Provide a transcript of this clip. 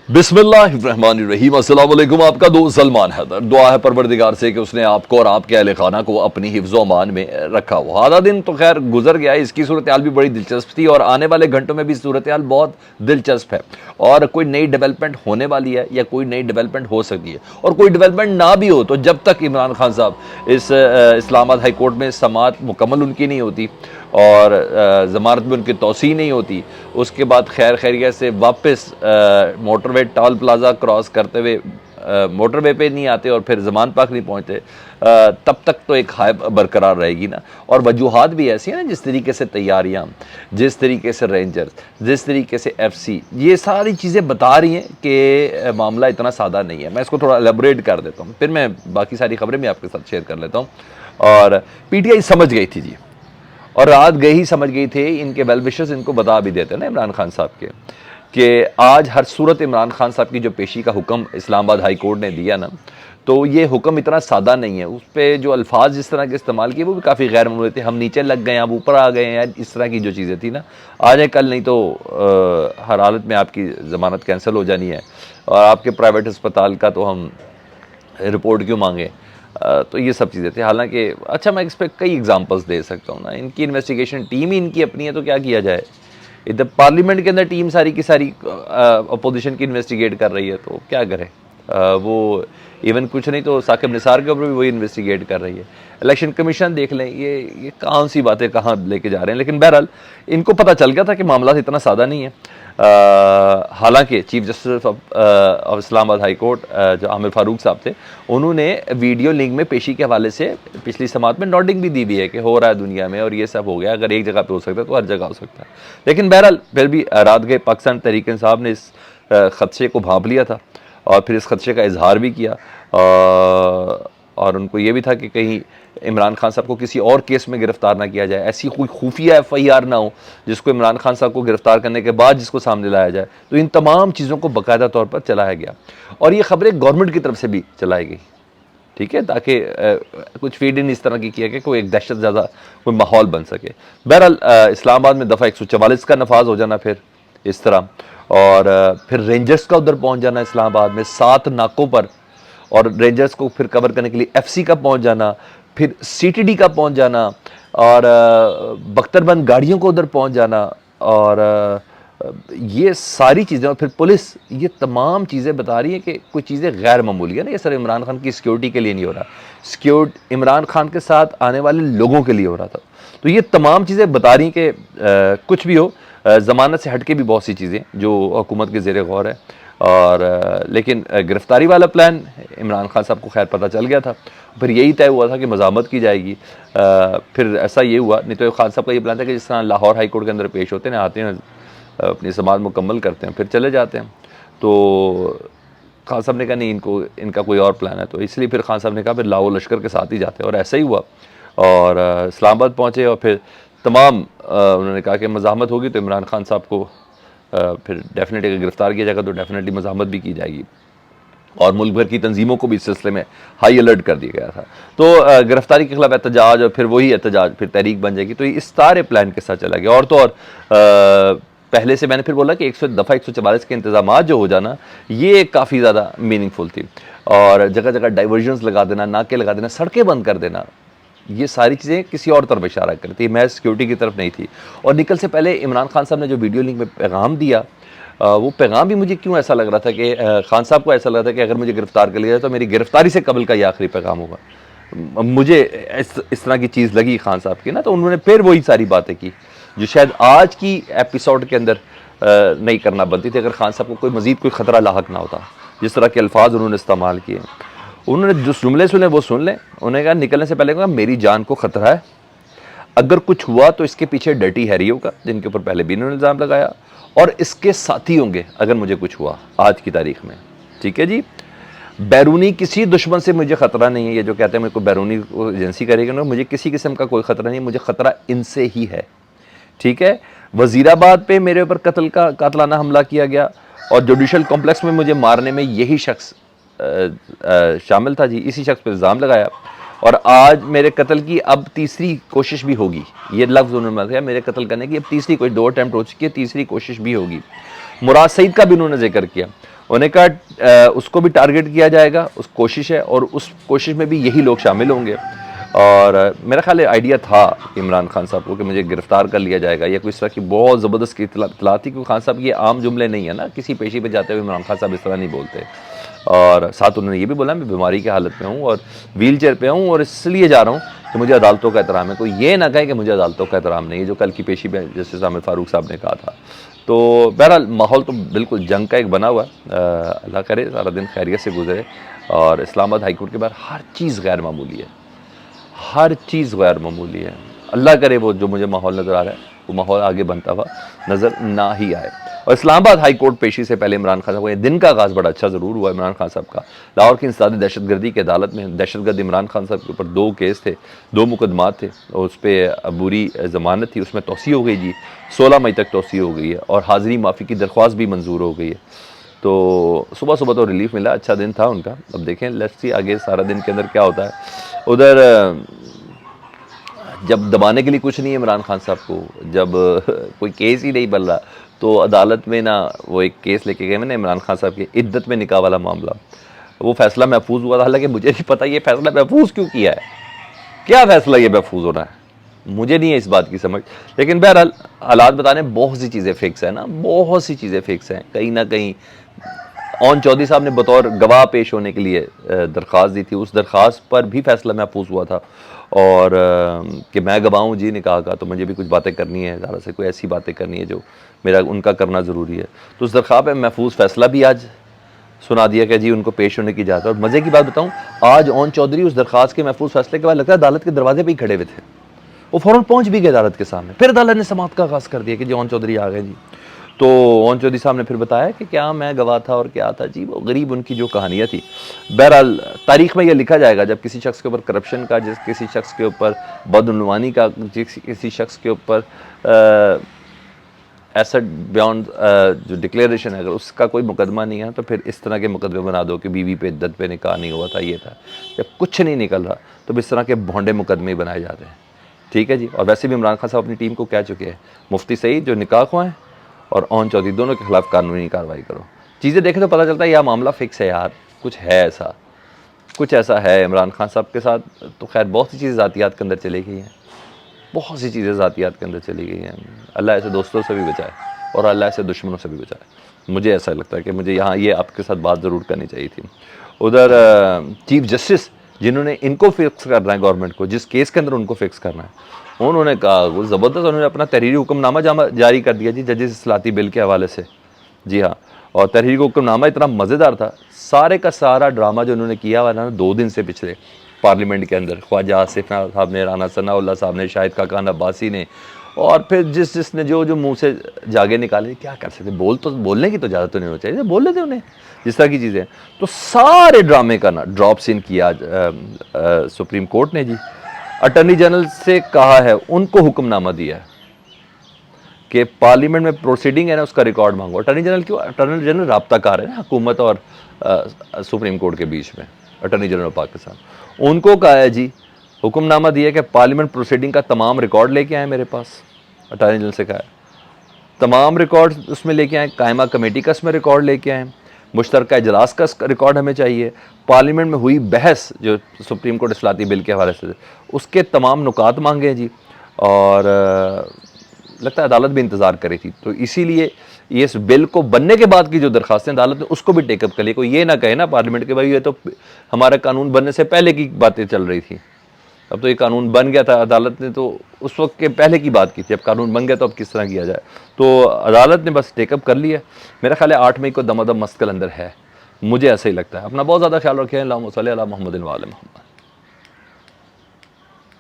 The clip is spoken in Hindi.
बिस्मिल्लाहिर्रहमानिर्रहीम। अस्सलाम वालेकुम। आपका दोस्त सलमान हैदर। दुआ है परवरदिगार से कि उसने आपको और आपके अहल खाना को अपनी हिफ्ज़ अमान में रखा हो। आधा दिन तो खैर गुजर गया, इसकी सूरत हाल भी बड़ी दिलचस्प थी और आने वाले घंटों में भी सूरत हाल बहुत दिलचस्प है और कोई नई डेवलपमेंट होने वाली है या कोई नई डेवलपमेंट हो सकती है। और कोई डेवलपमेंट ना भी हो तो जब तक इमरान खान साहब इस इस्लामाबाद हाई कोर्ट में समाअत मुकम्मल उनकी नहीं होती और ज़मानत में उनकी तौसीह नहीं होती, उसके बाद खैर खैरियत से वापस मोटरवे टॉल प्लाजा क्रॉस करते हुए मोटरवे पे नहीं आते और फिर ज़मान पाक नहीं पहुँचते, तब तक तो एक हाय बरकरार रहेगी ना। और वजूहात भी ऐसी हैं ना, जिस तरीके से तैयारियाँ, जिस तरीके से रेंजर्स, जिस तरीके से FC, ये सारी चीज़ें बता रही हैं कि मामला इतना सादा नहीं है। मैं इसको थोड़ा एलेबोरेट कर देता हूँ, फिर मैं बाकी सारी खबरें भी आपके साथ शेयर कर लेता हूँ। और PTI समझ गई थी जी, और रात गई ही समझ गई थे। इनके वेल विशर्स इनको बता भी देते हैं ना इमरान खान साहब के कि आज हर सूरत इमरान खान साहब की जो पेशी का हुक्म इस्लामाबाद हाई कोर्ट ने दिया ना, तो ये हुक्म इतना सादा नहीं है। उस पर जो अल्फाज जिस तरह के इस्तेमाल किए वो भी काफ़ी गैर मामूली थे। हम नीचे लग गए, अब ऊपर आ गए हैं, इस तरह की जो चीज़ें थी ना, आज है कल नहीं तो हर हालत में आपकी ज़मानत कैंसिल हो जानी है और आपके प्राइवेट अस्पताल का तो हम रिपोर्ट क्यों मांगे। तो ये सब चीज़ें थी। हालांकि अच्छा, मैं इस पर कई एग्जांपल्स दे सकता हूँ ना। इनकी इन्वेस्टिगेशन टीम ही इनकी अपनी है, तो क्या किया जाए। इधर पार्लियामेंट के अंदर टीम सारी की सारी अपोजिशन की इन्वेस्टिगेट कर रही है, तो क्या करें। वो इवन कुछ नहीं तो साकिब निसार के ऊपर भी वही इन्वेस्टिगेट कर रही है। इलेक्शन कमीशन देख लें, ये कौन सी बातें कहाँ लेके जा रहे हैं। लेकिन बहरहाल इनको पता चल गया था कि मामला इतना सादा नहीं है। हालांकि chief justice of Islamabad high court जो आमिर फारूक साहब थे, उन्होंने वीडियो लिंक में पेशी के हवाले से पिछली समात में नोटिंग भी दी हुई है कि हो रहा है दुनिया में और ये सब हो गया। अगर एक जगह पे हो सकता है तो हर जगह हो सकता है। लेकिन बहरहाल फिर भी रात गए पाकिस्तान तहरीक इंसाफ ने इस खदशे को भांप लिया था और फिर इस खदशे का इजहार भी किया और उनको ये भी था कि कहीं इमरान खान साहब को किसी और केस में गिरफ्तार ना किया जाए, ऐसी कोई खुफिया FIR ना हो जिसको इमरान खान साहब को गिरफ्तार करने के बाद जिसको सामने लाया जाए। तो इन तमाम चीज़ों को बाकायदा तौर पर चलाया गया और ये खबरें गवर्नमेंट की तरफ से भी चलाई गई, ठीक है, ताकि कुछ फीड इन इस तरह की किया कि कोई एक दहशत ज़्यादा कोई माहौल बन सके। बहरहाल इस्लामाबाद में दफ़ा 144 का नफाज हो जाना फिर इस तरह, और फिर रेंजर्स का उधर पहुँच जाना इस्लामाबाद में 7 नाकों पर, और रेंजर्स को फिर कवर करने के लिए FC का पहुँच जाना, फिर CTD का पहुँच जाना और बख्तरबंद गाड़ियों को उधर पहुँच जाना और ये सारी चीज़ें, और फिर पुलिस, ये तमाम चीज़ें बता रही हैं कि कुछ चीज़ें गैर मामूली है ना। ये सर इमरान खान की सिक्योरिटी के लिए नहीं हो रहा, सिक्योरिटी इमरान खान के साथ आने वाले लोगों के लिए हो रहा था। तो ये तमाम चीज़ें बता रही कि कुछ भी हो, ज़मानत से हट के भी बहुत सी चीज़ें जो हुकूमत के ज़ेरे गौर है। और लेकिन गिरफ्तारी वाला प्लान इमरान खान साहब को खैर पता चल गया था, फिर यही तय हुआ था कि मज़ामत की जाएगी। फिर ऐसा ये हुआ, नहीं तो खान साहब का ये प्लान था कि जिस तरह लाहौर हाई कोर्ट के अंदर पेश होते हैं, आते हैं, अपनी समाअत मुकम्मल करते हैं, फिर चले जाते हैं। तो खान साहब ने कहा नहीं, इनका कोई और प्लान है। तो इसलिए फिर खान साहब ने कहा फिर लाओ लश्कर के साथ ही जाते हैं, और ऐसा ही हुआ। और इस्लामाबाद पहुँचे और फिर तमाम उन्होंने कहा कि मज़ामत होगी तो इमरान खान साहब को फिर डेफिनेटली अगर गिरफ्तार किया जाएगा तो डेफिनेटली मज़ामत भी की जाएगी, और मुल्क भर की तंजीमों को भी इस सिलसिले में हाई अलर्ट कर दिया गया था। तो गिरफ्तारी के खिलाफ एहतजाज और फिर वही एहतजाज फिर तहरीक बन जाएगी। तो इस सारे प्लान के साथ चला गया। और तो और पहले से मैंने फिर बोला कि दफ़ा 144 के इंतजाम जो हो जाना, ये काफ़ी ज़्यादा मीनिंगफुल थी। और जगह जगह डाइवर्जन्स लगा देना, नाके लगा देना, सड़कें बंद कर देना, ये सारी चीज़ें किसी और तरफ इशारा करती है, मैं सिक्योरिटी की तरफ नहीं थी। और निकल से पहले इमरान खान साहब ने जो वीडियो लिंक में पैगाम दिया, वो पैगाम भी मुझे क्यों ऐसा लग रहा था कि खान साहब को ऐसा लग रहा था कि अगर मुझे गिरफ्तार कर लिया जाए तो मेरी गिरफ्तारी से कबल का ये आखिरी पैगाम होगा। मुझे इस तरह की चीज़ लगी खान साहब की ना। तो उन्होंने फिर वही सारी बातें की जो शायद आज की एपिसोड के अंदर नहीं करना बनती थी, अगर खान साहब को कोई मज़ीद कोई ख़तरा लाहक ना होता। जिस तरह के अल्फाज उन्होंने इस्तेमाल किए, उन्होंने जो जुमले सुने वो सुन लें। उन्होंने कहा निकलने से पहले कहा मेरी जान को ख़तरा है, अगर कुछ हुआ तो इसके पीछे डर्टी हैरी होगा, जिनके ऊपर पहले भी इन्होंने इल्ज़ाम लगाया, और इसके साथी होंगे अगर मुझे कुछ हुआ आज की तारीख में। ठीक है जी, बैरूनी किसी दुश्मन से मुझे ख़तरा नहीं है। ये जो कहते हैं मेरे को बैरूनी एजेंसी करेगी ना, मुझे किसी किस्म का कोई ख़तरा नहीं है, मुझे ख़तरा इनसे ही है। ठीक है, वज़ीराबाद पे मेरे ऊपर कातलाना हमला किया गया और जुडिशल कॉम्प्लेक्स में मुझे मारने में यही शख्स शामिल था जी, इसी शख्स पर इल्ज़ाम लगाया। और आज मेरे कत्ल की अब तीसरी कोशिश भी होगी, ये लफ्ज़ उन्होंने बताया, मेरे कत्ल करने की अब तीसरी कोई 2 अटैम्प्ट हो चुकी है, तीसरी कोशिश भी होगी। मुराद सईद का भी उन्होंने जिक्र किया। उन्होंने कहा उसको भी टारगेट किया जाएगा, उस कोशिश है, और उस कोशिश में भी यही लोग शामिल होंगे। और मेरा ख्याल आइडिया था इमरान खान साहब को कि मुझे गिरफ्तार कर लिया जाएगा या कोई इस तरह की बहुत ज़बरदस्त की इतला थी, क्योंकि खान साहब ये आम जुमले नहीं है ना, किसी पेशी पे जाते हुए इमरान खान साहब इस तरह नहीं बोलते। और साथ उन्होंने ये भी बोला मैं बीमारी की हालत में हूँ और व्हील चेयर पर हूँ और इसलिए जा रहा हूँ कि मुझे अदालतों का एहतराम है। कोई ये ना कहे कि मुझे अदालतों का एहतराम नहीं है, जो कल की पेशी में जस्टिस आमिर फारूक साहब ने कहा था। तो बहरहाल माहौल तो बिल्कुल जंग का एक बना हुआ है। अल्लाह करे सारा दिन खैरियत से गुजरे। और इस्लामाबाद हाई कोर्ट के बाहर हर चीज़ गैर मामूली है, हर चीज़ गैर मामूली है। अल्लाह करे वो जो मुझे माहौल नज़र आ रहा है वो माहौल आगे बनता हुआ नज़र ना ही आए। और इस्लामाबाद हाई कोर्ट पेशी से पहले इमरान खान साहब का दिन का आगाज़ बड़ा अच्छा ज़रूर हुआ। इमरान खान साहब का लाहौर की इंसदादी दहशतगर्दी की अदालत में दहशतगर्द इमरान खान साहब के ऊपर 2 केस थे, 2 मुकदमात थे, और उस पर अबूरी ज़मानत थी, उसमें तोसी हो गई जी, 16 मई तक तोसी हो गई है और हाज़िरी माफ़ी की दरख्वास्त भी मंजूर हो गई है। तो सुबह सुबह तो रिलीफ मिला, अच्छा दिन था उनका। अब देखें लेट्स सी आगे सारा दिन के अंदर क्या होता है। उधर जब दबाने के लिए कुछ नहीं है इमरान खान साहब को, जब कोई केस ही नहीं बन रहा, तो अदालत में ना वो एक केस लेके गए मैंने इमरान खान साहब की इद्दत में निकाह वाला मामला, वो फैसला महफूज हुआ था। हालांकि मुझे नहीं पता ये फैसला महफूज क्यों किया है, क्या फैसला ये महफूज होना है, मुझे नहीं है इस बात की समझ। लेकिन बहरहाल हालात बताने बहुत सी चीज़ें फिक्स है ना, बहुत सी चीज़ें फिक्स हैं। कहीं ना कहीं ओन चौधरी साहब ने बतौर गवाह पेश होने के लिए दरख्वास्त दी थी, उस दरख्वास्त पर भी फैसला महफूज हुआ था। और कि मैं गवाह हूँ जी निकाह का, तो मुझे भी कुछ बातें करनी है, ज़रा से कोई ऐसी बातें करनी है जो मेरा उनका करना ज़रूरी है। तो उस दरख्वास्त पर महफूज फैसला भी आज सुना दिया कि जी उनको पेश होने की इजाज़त। और मज़े की बात बताऊँ, आज ओन चौधरी उस दरख्वास्त के महफूज फैसले के बाद लगता है अदालत के दरवाजे पर ही खड़े हुए थे, वो फ़ौरन पहुँच भी गए अदालत के सामने। फिर अदालत ने समाअत का आगाज़ कर दिया कि जी ओन चौधरी आ गए जी। तो ओन चौधरी साहब ने फिर बताया कि क्या मैं गवाह था और क्या था जी, वो गरीब उनकी जो कहानियाँ थी। बहरहाल तारीख़ में ये लिखा जाएगा जब किसी शख्स के ऊपर करप्शन का, जिस किसी शख्स के ऊपर बदउनवानी का, किसी शख्स के ऊपर एसेट बियॉन्ड जो डिक्लेरेशन है, अगर उसका कोई मुकदमा नहीं है तो फिर इस तरह के मुकदमे बना दो कि बीवी पे इद्दत पे निकाह नहीं हुआ था, ये था। जब कुछ नहीं निकल रहा तो इस तरह के भोंडे मुकदमे बनाए जाते हैं। ठीक है जी। और वैसे भी इमरान खान साहब अपनी टीम को कह चुके हैं, मुफ्ती सईद जो निकाह ख्वाह हैं और ओन चौधरी दोनों के खिलाफ कानूनी कार्रवाई करो। चीज़ें देखें तो पता चलता है यह मामला फिक्स है यार, कुछ है ऐसा, कुछ ऐसा है इमरान खान साहब के साथ। तो खैर बहुत सी चीज़ें ज़ातियात के अंदर चली गई हैं, बहुत सी चीज़ें ज़ातियात के अंदर चली गई हैं। अल्लाह ऐसे दोस्तों से भी बचाए और अल्लाह ऐसे दुश्मनों से भी बचाए। मुझे ऐसा लगता है कि मुझे यहाँ ये आपके साथ बात ज़रूर करनी चाहिए थी। उधर चीफ जस्टिस जिन्होंने इनको फिक्स करना है, गवर्नमेंट को जिस केस के अंदर उनको फिक्स करना है, उन्होंने कहा वो ज़बरदस्त, उन्होंने अपना तहरीरी हुक्मनामा जारी कर दिया जी जजेस इस्लाती बिल के हवाले से। जी हाँ, और तहरीरी हुक्मनामा इतना मज़ेदार था, सारे का सारा ड्रामा जो उन्होंने किया हुआ ना 2 दिन से पिछले पार्लियामेंट के अंदर, ख्वाजा आसिफ साहब ने, राना सनाउल्लाह साहब ने, शाहिद खाकान अब्बासी ने, और फिर जिसने जो मुंह से जागे निकाले, क्या कर सकते, बोलने की तो इजाज़त तो नहीं होनी चाहिए, बोल लेते उन्हें जिस तरह की चीज़ें। तो सारे ड्रामे का ना ड्रॉप सीन किया सुप्रीम कोर्ट ने जी। अटर्नी जनरल से कहा है, उनको हुक्मनामा दिया है कि पार्लियामेंट में प्रोसीडिंग है ना उसका रिकॉर्ड मांगो। अटर्नी जनरल क्यों? अटर्नी जनरल राब्ताकार है ना हुकूमत और सुप्रीम कोर्ट के बीच में, अटर्नी जनरल ऑफ पाकिस्तान। उनको कहा है जी, हुक्मनामा दिया कि पार्लियामेंट प्रोसीडिंग का तमाम रिकॉर्ड लेके आए मेरे पास। अटर्नी जनरल से कहा है तमाम रिकॉर्ड उसमें लेके आए, कायमा कमेटी का उसमें रिकॉर्ड लेके आए, मुश्तरका इजलास का रिकॉर्ड हमें चाहिए, पार्लियामेंट में हुई बहस जो सुप्रीम कोर्ट इस्लाती बिल के हवाले से उसके तमाम नुकात मांगे जी। और लगता है अदालत भी इंतज़ार करी थी, तो इसीलिए ये इस बिल को बनने के बाद की जो दरखास्तें अदालत ने उसको भी टेकअप कर लिया। कोई ये ना कहे ना पार्लियामेंट के भाई ये तो हमारा कानून बनने से पहले की बातें चल रही थी, अब तो ये कानून बन गया था, अदालत ने तो उस वक्त के पहले की बात की थी, अब कानून बन गया तो अब किस तरह किया जाए। तो अदालत ने बस टेकअप कर लिया। मेरा ख्याल है 8 मई को दमादम मस्त कलंदर है, मुझे ऐसा ही लगता है। अपना बहुत ज़्यादा ख्याल रखें। अल्लाहुम्मा सल्ली अला मुहम्मदिन व आले मुहम्मद।